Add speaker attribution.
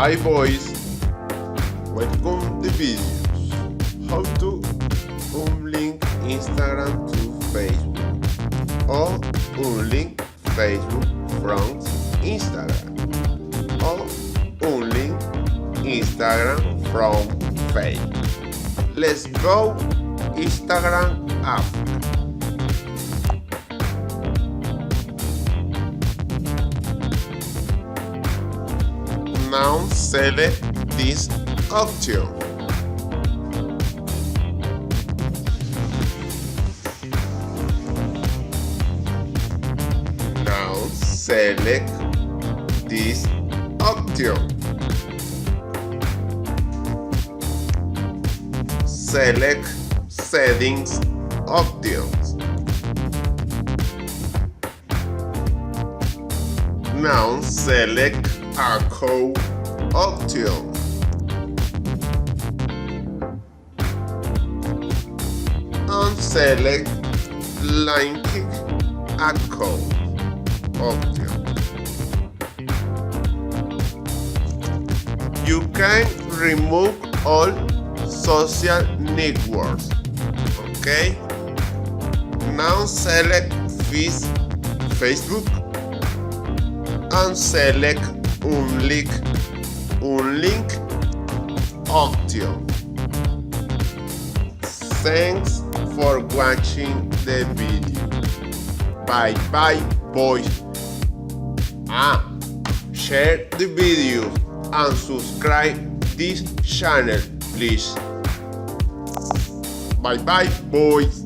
Speaker 1: Hi boys, welcome the videos. How to unlink Instagram to Facebook or unlink Facebook from Instagram or unlink Instagram from Facebook. Let's go Instagram app. Now select this option. Now select this option. Select settings options. Now select a code option. And select linking account option. You can remove all social networks. Okay? Now select Facebook and select Unlink option. Thanks for watching the video. Bye bye boys. Share the video and subscribe this channel please. Bye bye boys.